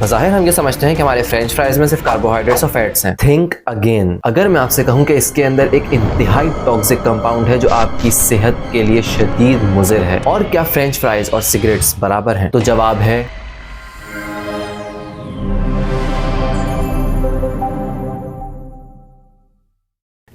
बज़ाहिर हम ये समझते हैं कि हमारे फ्रेंच फ्राइज में सिर्फ कार्बोहाइड्रेट्स और फैट्स हैं। Think again. अगर मैं आपसे कहूं कि इसके अंदर एक इंतहाई टॉक्सिक कंपाउंड है जो आपकी सेहत के लिए शदीद मुज़िर है, और क्या फ्रेंच फ्राइज और सिगरेट्स बराबर हैं? तो जवाब है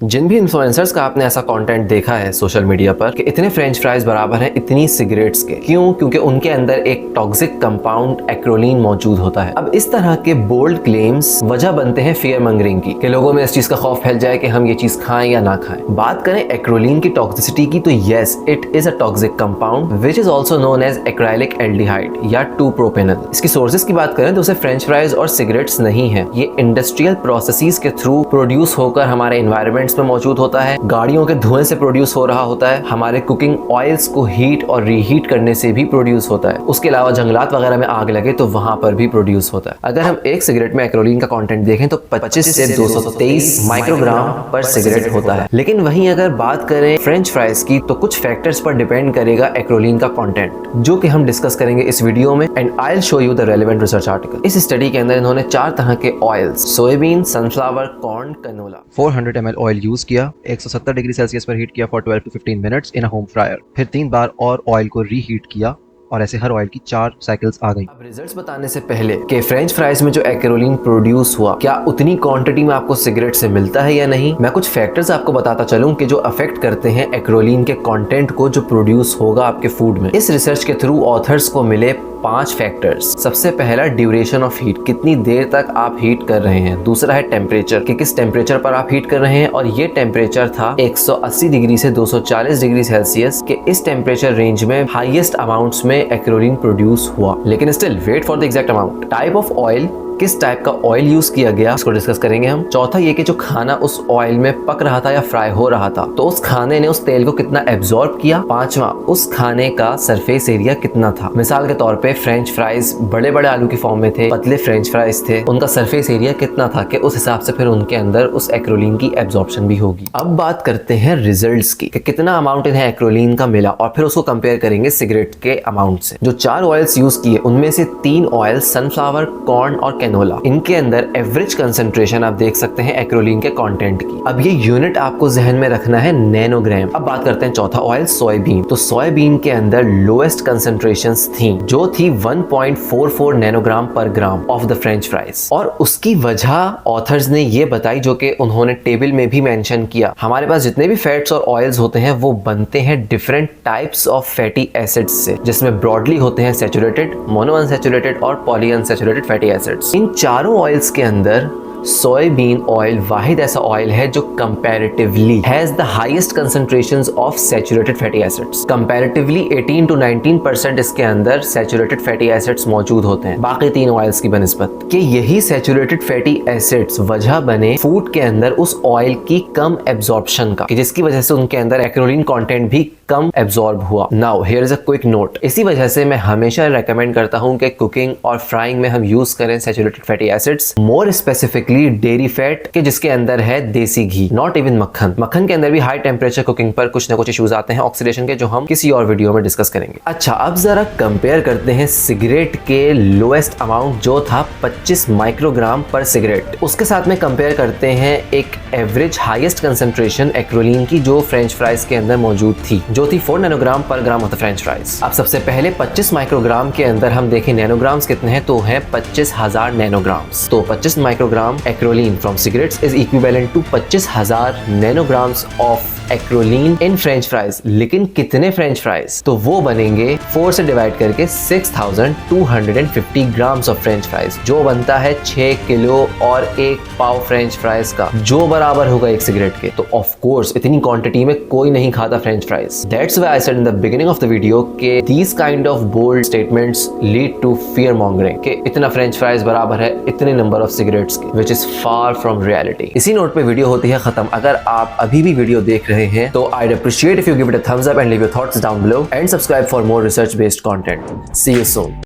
जिन भी इन्फ्लुएंसर्स का आपने ऐसा कंटेंट देखा है सोशल मीडिया पर कि इतने फ्रेंच फ्राइज बराबर हैं इतनी सिगरेट्स के, क्यों? क्योंकि उनके अंदर एक टॉक्सिक कंपाउंड एक्रोलीन मौजूद होता है। अब इस तरह के बोल्ड क्लेम्स वजह बनते हैं फियर मंगरिंग की, कि लोगों में इस चीज का खौफ फैल जाए कि हम ये चीज खाएं या ना खाएं। बात करें एक्रोलीन की टॉक्सिसिटी की, तो yes, it is a toxic compound which is also known as acrylic aldehyde या 2-प्रोपेनल। इसकी सोर्सेज की बात करें तो उसे फ्रेंच फ्राइज और सिगरेट्स नहीं है, ये इंडस्ट्रियल प्रोसेसेस के थ्रू प्रोड्यूस होकर हमारे एनवायरमेंट में मौजूद होता है, गाड़ियों के धुएं से प्रोड्यूस हो रहा होता है, हमारे कुकिंग ऑयल्स को हीट और रीहीट करने से भी प्रोड्यूस होता है। उसके अलावा जंगलात वगैरह में आग लगे तो वहां पर भी प्रोड्यूस होता है। अगर हम एक सिगरेट में एक्रोलीन का कंटेंट देखें तो 25 से 223 माइक्रोग्राम पर सिगरेट होता है। लेकिन वहीं अगर बात करें फ्रेंच फ्राइज की तो कुछ फैक्टर्स पर डिपेंड करेगा एक्रोलीन का कंटेंट, जो कि हम डिस्कस करेंगे इस वीडियो में, and I will show you the relevant research article. इस स्टडी के अंदर इन्होंने 4 तरह के oils, soybean, sunflower, corn, canola, 400 ml oil use किया, 170 डिग्री सेल्सियस पर हीट किया for 12 to 15 minutes in a home fryer, फिर 3 बार और ऑयल को रीहीट किया, और ऐसे हर ऑयल की 4 साइकिल्स आ गई। अब रिजल्ट्स बताने से पहले कि फ्रेंच फ्राइज में जो एक्रोलीन प्रोड्यूस हुआ क्या उतनी क्वांटिटी में आपको सिगरेट से मिलता है या नहीं, मैं कुछ फैक्टर्स आपको बताता चलूं कि जो अफेक्ट करते हैं एक्रोलीन के कंटेंट को जो प्रोड्यूस होगा आपके फूड में। इस रिसर्च के थ्रू ऑथर्स को मिले 5 फैक्टर्स। सबसे पहला ड्यूरेशन ऑफ हीट, कितनी देर तक आप हीट कर रहे हैं। दूसरा है टेम्परेचर, कि किस टेम्परेचर पर आप हीट कर रहे हैं, और ये टेम्परेचर था 180 डिग्री से 240 डिग्री सेल्सियस के इस टेम्परेचर रेंज में हाईएस्ट अमाउंट्स में एक्रोलीन प्रोड्यूस हुआ। लेकिन still wait for the exact amount. Type of oil, किस टाइप का ऑयल यूज किया गया, इसको डिस्कस करेंगे हम। चौथा ये कि जो खाना उस ऑयल में पक रहा था या फ्राई हो रहा था तो उस खाने ने उस तेल को कितना एब्जॉर्ब किया। पांचवा, उस खाने का सरफेस एरिया कितना था। मिसाल के तौर पे फ्रेंच फ्राइज बड़े बड़े आलू की फॉर्म में थे, पतले फ्रेंच फ्राइज थे, उनका सरफेस एरिया कितना था कि उस हिसाब से फिर उनके अंदर उस एक्रोलीन की एब्जॉर्प्शन भी होगी। अब बात करते हैं रिजल्ट्स की, कि कितना अमाउंट इन्हें एक्रोलीन का मिला, और फिर उसको कंपेयर करेंगे सिगरेट के अमाउंट से। जो 4 ऑयल्स यूज किए उनमें से 3 ऑयल, सनफ्लावर, कॉर्न और कैनोला, इनके अंदर एवरेज कंसंट्रेशन आप देख सकते हैं एक्रोलीन के कंटेंट की। अब ये यूनिट आपको जहन में रखना है, नैनोग्राम। अब बात करते हैं चौथा ऑयल, सोयाबीन। तो सोयाबीन के अंदर लोएस्ट कंसंट्रेशंस थी, जो थी 1.44 नैनोग्राम पर gram of the French fries. और उसकी वजह ऑथर्स ने ये बताई, जो कि उन्होंने टेबल में भी मेंशन किया। हमारे पास जितने भी फैट्स और ऑयल्स होते हैं वो बनते हैं different types of fatty acids से, जिसमें ब्रॉडली होते हैं सैचुरेटेड, मोनो अनसैचुरेटेड और पॉली अनसैचुरेटेड फैटी एसिड्स। इन चारों ऑयल्स के अंदर सोयाबीन ऑयल वाहिद ऐसा ऑयल है जो comparatively has the highest concentrations of saturated fatty acids. Comparatively 18 to 19% इसके अंदर सैचुरेटेड फैटी एसिड्स मौजूद होते हैं बाकी 3 ऑयल्स की बनिस्बत। कि यही सैचुरेटेड फैटी एसिड्स वजह बने फूड के अंदर उस ऑयल की कम एब्जॉर्प्शन का, कि जिसकी वजह से उनके अंदर एक्रोलीन कंटेंट भी कम एब्जॉर्ब हुआ। Now here is a quick note, इसी वजह से मैं हमेशा रेकमेंड करता हूं कि कुकिंग और फ्राइंग में हम यूज करें saturated fatty acids, more specifically dairy fat के जिसके अंदर है देसी घी, नॉट इवन मक्खन। मक्खन के अंदर भी हाई टेम्परेचर कुकिंग पर कुछ ना कुछ इश्यूज आते हैं ऑक्सीडेशन के, जो हम किसी और वीडियो में डिस्कस करेंगे। अच्छा, अब जरा कंपेयर करते हैं सिगरेट के लोएस्ट अमाउंट जो था 25 माइक्रोग्राम पर सिगरेट, उसके साथ में कंपेयर करते हैं एक एवरेज हाईएस्ट कंसंट्रेशन एक्रोलीन की जो फ्रेंच फ्राइज के अंदर मौजूद थी, जो थी 4 नैनोग्राम पर gram of the French fries. अब सबसे पहले 25 माइक्रोग्राम के अंदर हम देखें नैनोग्राम्स कितने हैं, तो है 25,000 नैनोग्राम्स। तो 25 microgram acrolein from cigarettes is equivalent to 25,000 nanograms of acrolein in French fries. लेकिन कितने फ्रेंच फ्राइज, तो वो बनेंगे 4 से डिवाइड करके 6,250 ग्राम्स ऑफ फ्रेंच फ्राइज, जो बनता है 6 किलो और 1 पाव फ्रेंच फ्राइज का, जो बराबर होगा एक सिगरेट के। तो ऑफ कोर्स इतनी क्वांटिटी में कोई नहीं खाता French fries. That's why I said in the beginning of the video कि these kind of bold statements lead to fear mongering, कि इतना फ्रेंच फ्राइज बराबर है इतने नंबर ऑफ सिगरेट्स के, which is far from reality. इसी note पे video होती है खत्म। अगर आप अभी भी वीडियो देख रहे हैं तो I'd appreciate if you give it a thumbs up and leave your thoughts down below and subscribe for more research based content. See you soon.